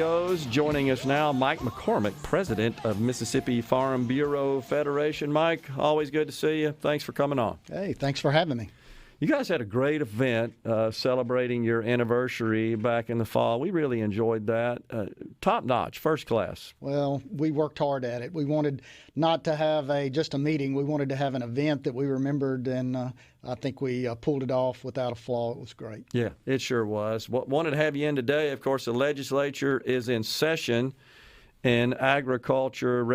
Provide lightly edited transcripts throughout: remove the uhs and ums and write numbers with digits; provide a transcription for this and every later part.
studios. Joining us now, Mike McCormick, president of Mississippi Farm Bureau Federation. Mike, always good to see you. Thanks for coming on. Hey, thanks for having me. You guys had a great event celebrating your anniversary back in the fall. We really enjoyed that. Top notch, first class. Well, we worked hard at it. We wanted not to have just a meeting. We wanted to have an event that we remembered, and I think we pulled it off without a flaw. It was great. Yeah, it sure was. Wanted to have you in today. Of course, the legislature is in session, and agriculture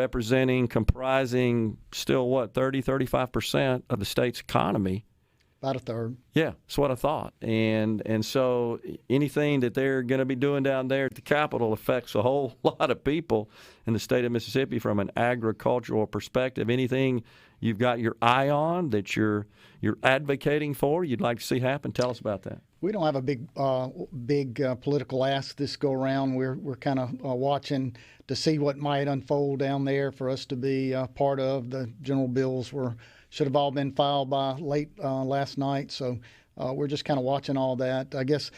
comprising still, 35% of the state's economy. About a third. Yeah, that's what I thought. And so anything that they're going to be doing down there at the Capitol affects a whole lot of people in the state of Mississippi from an agricultural perspective. Anything you've got your eye on that you're advocating for, you'd like to see happen? Tell us about that. We don't have a big political ask this go around. We're kind of watching to see what might unfold down there for us to be part of. The general bills should have all been filed by late last night, so we're just kind of watching all that. I guess,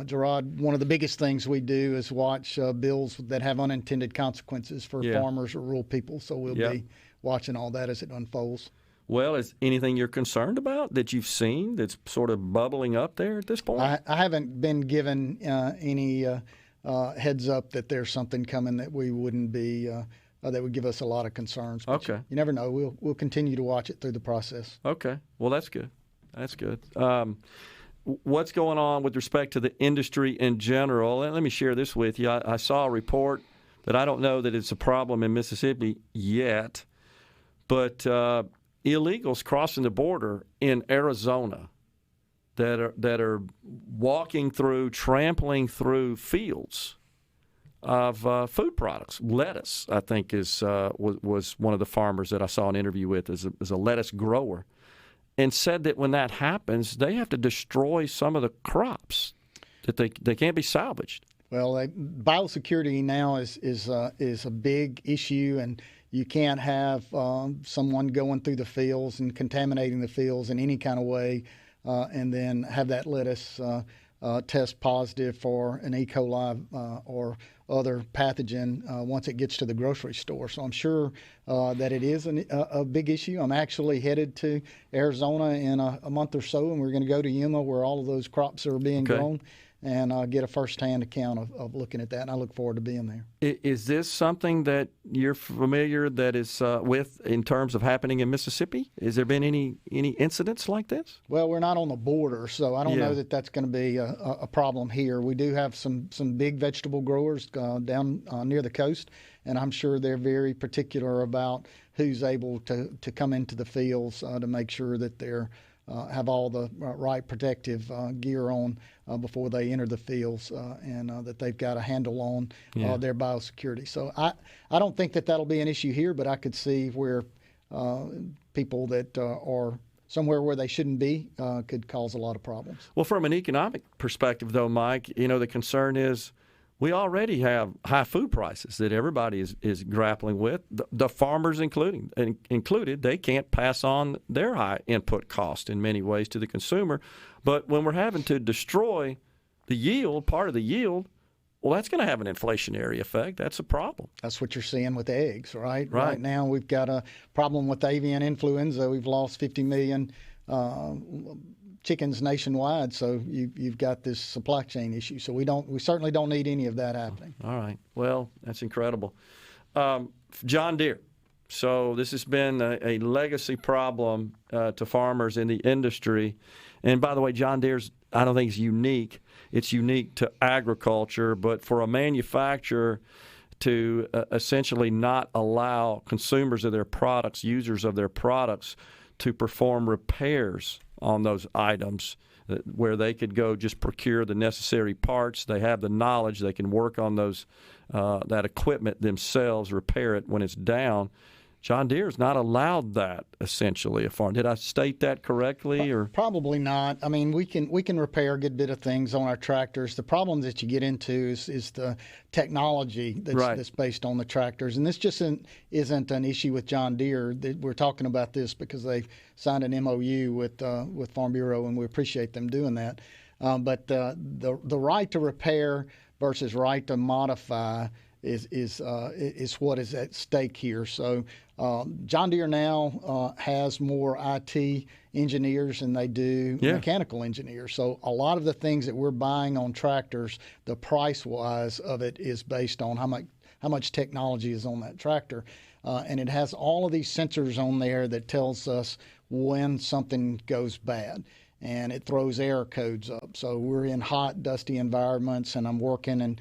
Gerard, one of the biggest things we do is watch bills that have unintended consequences for farmers or rural people, so we'll be watching all that as it unfolds. Well, is anything you're concerned about that you've seen that's sort of bubbling up there at this point? I haven't been given any heads up that there's something coming that we wouldn't be that would give us a lot of concerns. But okay. You never know. We'll continue to watch it through the process. Okay. Well, that's good. That's good. What's going on with respect to the industry in general? And let me share this with you. I saw a report that I don't know that it's a problem in Mississippi yet, but illegals crossing the border in Arizona that are walking through, trampling through fields of food products. Lettuce, I think, was one of the farmers that I saw an interview with as a lettuce grower, and said that when that happens, they have to destroy some of the crops, that they can't be salvaged. Well, biosecurity now is a big issue, and you can't have someone going through the fields and contaminating the fields in any kind of way, and then have that lettuce test positive for an E. coli or other pathogen once it gets to the grocery store. So I'm sure that it is a big issue. I'm actually headed to Arizona in a month or so, and we're going to go to Yuma where all of those crops are being grown, and get a firsthand account of looking at that, and I look forward to being there. Is this something that you're familiar that is with in terms of happening in Mississippi? Has there been any incidents like this? Well, we're not on the border, so I don't know that that's going to be a problem here. We do have some big vegetable growers down near the coast, and I'm sure they're very particular about who's able to come into the fields to make sure that they're have all the right protective gear on before they enter the fields, and that they've got a handle on their biosecurity. So I don't think that'll be an issue here, but I could see where people that are somewhere where they shouldn't be could cause a lot of problems. Well, from an economic perspective, though, Mike, the concern is we already have high food prices that everybody is grappling with. The farmers included, they can't pass on their high input cost in many ways to the consumer. But when we're having to destroy the yield, part of the yield, well, that's going to have an inflationary effect. That's a problem. That's what you're seeing with eggs, right? Right now we've got a problem with avian influenza. We've lost 50 million chickens nationwide, so you've got this supply chain issue. So we certainly don't need any of that happening. All right. Well, that's incredible. John Deere. So this has been a legacy problem to farmers in the industry. And by the way, John Deere's, I don't think is unique. It's unique to agriculture, but for a manufacturer to essentially not allow consumers of their products, users of their products, to perform repairs on those items where they could go just procure the necessary parts. They have the knowledge. They can work on those that equipment themselves, repair it when it's down. John Deere is not allowed that, essentially, a farm. Did I state that correctly? Or probably not. I mean, we can repair a good bit of things on our tractors. The problem that you get into is the technology that's based on the tractors. And this just isn't an issue with John Deere. We're talking about this because they've signed an MOU with Farm Bureau, and we appreciate them doing that. But the right to repair versus right to modify is what is at stake here. So John Deere now has more IT engineers than they do mechanical engineers. So a lot of the things that we're buying on tractors, the price-wise of it is based on how much technology is on that tractor. And it has all of these sensors on there that tells us when something goes bad. And it throws error codes up. So we're in hot, dusty environments, and I'm working and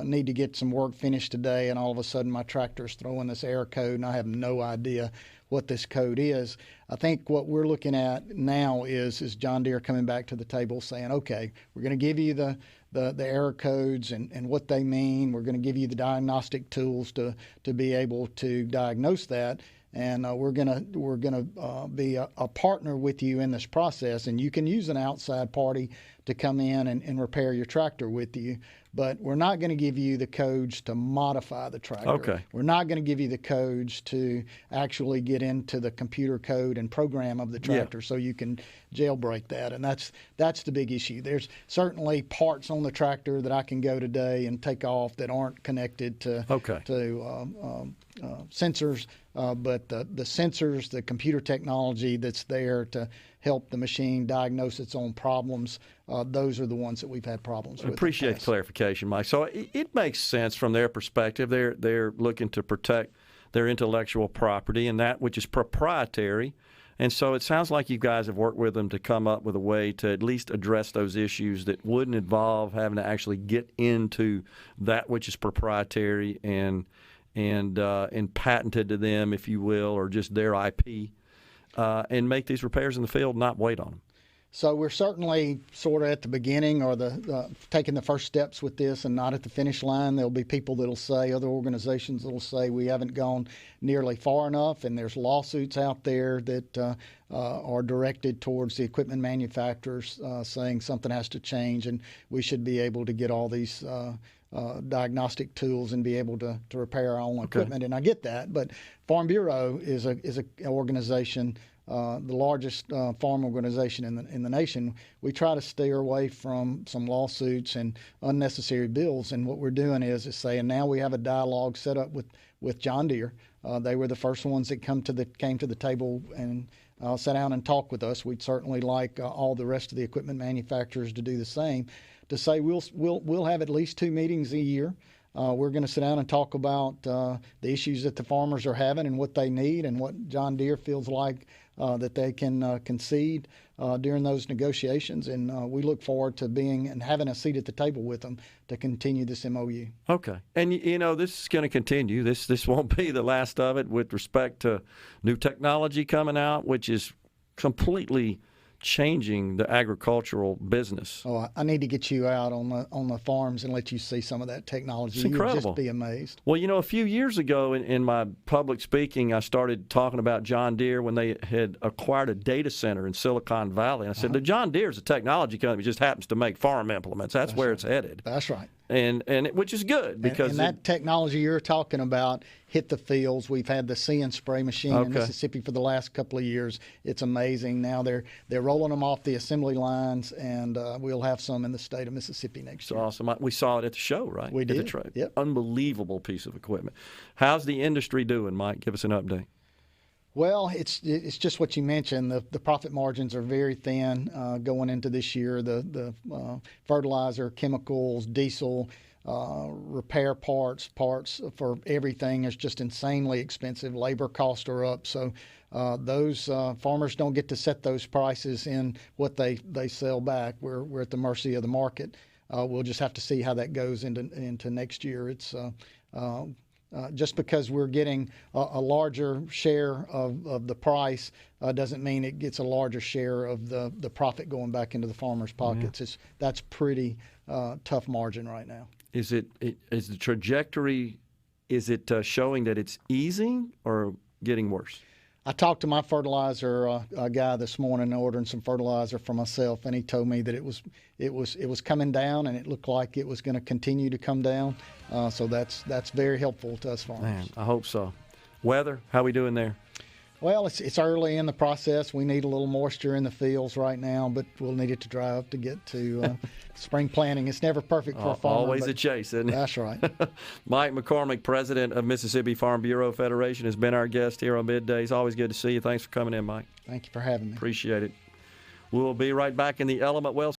need to get some work finished today, and all of a sudden my tractor's throwing this error code, and I have no idea what this code is. I think what we're looking at now is John Deere coming back to the table saying, okay, we're going to give you the error codes and what they mean. We're going to give you the diagnostic tools to be able to diagnose that. And we're gonna be a partner with you in this process, and you can use an outside party to come in and repair your tractor with you. But we're not going to give you the codes to modify the tractor. Okay. We're not going to give you the codes to actually get into the computer code and program of the tractor so you can jailbreak that. And that's the big issue. There's certainly parts on the tractor that I can go today and take off that aren't connected to sensors. But the sensors, the computer technology that's there to help the machine diagnose its own problems, those are the ones that we've had problems with. I appreciate the clarification, Mike. So it makes sense from their perspective. They're looking to protect their intellectual property and that which is proprietary. And so it sounds like you guys have worked with them to come up with a way to at least address those issues that wouldn't involve having to actually get into that which is proprietary and patented to them, if you will, or just their IP, and make these repairs in the field, not wait on them. So we're certainly sort of at the beginning or taking the first steps with this and not at the finish line. There'll be people that'll say, other organizations that'll say we haven't gone nearly far enough, and there's lawsuits out there that are directed towards the equipment manufacturers saying something has to change and we should be able to get all these diagnostic tools and be able to repair our own equipment. And I get that, but Farm Bureau is an organization, the largest farm organization in the nation. We try to steer away from some lawsuits and unnecessary bills. And what we're doing is saying now we have a dialogue set up with John Deere. They were the first ones that came to the table and sat down and talked with us. We'd certainly like all the rest of the equipment manufacturers to do the same. To say we'll have at least 2 meetings a year. We're going to sit down and talk about the issues that the farmers are having and what they need and what John Deere feels like that they can concede during those negotiations. And we look forward to being and having a seat at the table with them to continue this MOU. Okay. And, this is going to continue. This won't be the last of it with respect to new technology coming out, which is completely changing the agricultural business. Oh, I need to get you out on the farms and let you see some of that technology. It's incredible. You'll just be amazed. Well, a few years ago in my public speaking, I started talking about John Deere when they had acquired a data center in Silicon Valley. And I said, the John Deere is a technology company that just happens to make farm implements. That's where it's headed. That's right. And which is good because and that technology you're talking about hit the fields. We've had the See and Spray machine in Mississippi for the last couple of years. It's amazing. Now they're rolling them off the assembly lines, and we'll have some in the state of Mississippi next year. Awesome. We saw it at the show, right? We did. At the trade. Yep. Unbelievable piece of equipment. How's the industry doing, Mike? Give us an update. Well, it's just what you mentioned. The profit margins are very thin going into this year. The fertilizer, chemicals, diesel, repair parts for everything is just insanely expensive. Labor costs are up. So those farmers don't get to set those prices in what they sell back. We're at the mercy of the market. We'll just have to see how that goes into next year. It's just because we're getting a larger share of the price doesn't mean it gets a larger share of the profit going back into the farmers' pockets. Yeah. That's pretty tough margin right now. Is the trajectory, showing that it's easing or getting worse? I talked to my fertilizer guy this morning ordering some fertilizer for myself, and he told me that it was coming down, and it looked like it was going to continue to come down. So that's very helpful to us farmers. Man, I hope so. Weather, how we doing there? Well, it's early in the process. We need a little moisture in the fields right now, but we'll need it to dry up to get to spring planting. It's never perfect for a farmer. Always a chase, isn't it? That's right. Mike McCormick, president of Mississippi Farm Bureau Federation, has been our guest here on Midday. It's always good to see you. Thanks for coming in, Mike. Thank you for having me. Appreciate it. We'll be right back in the Element Wealth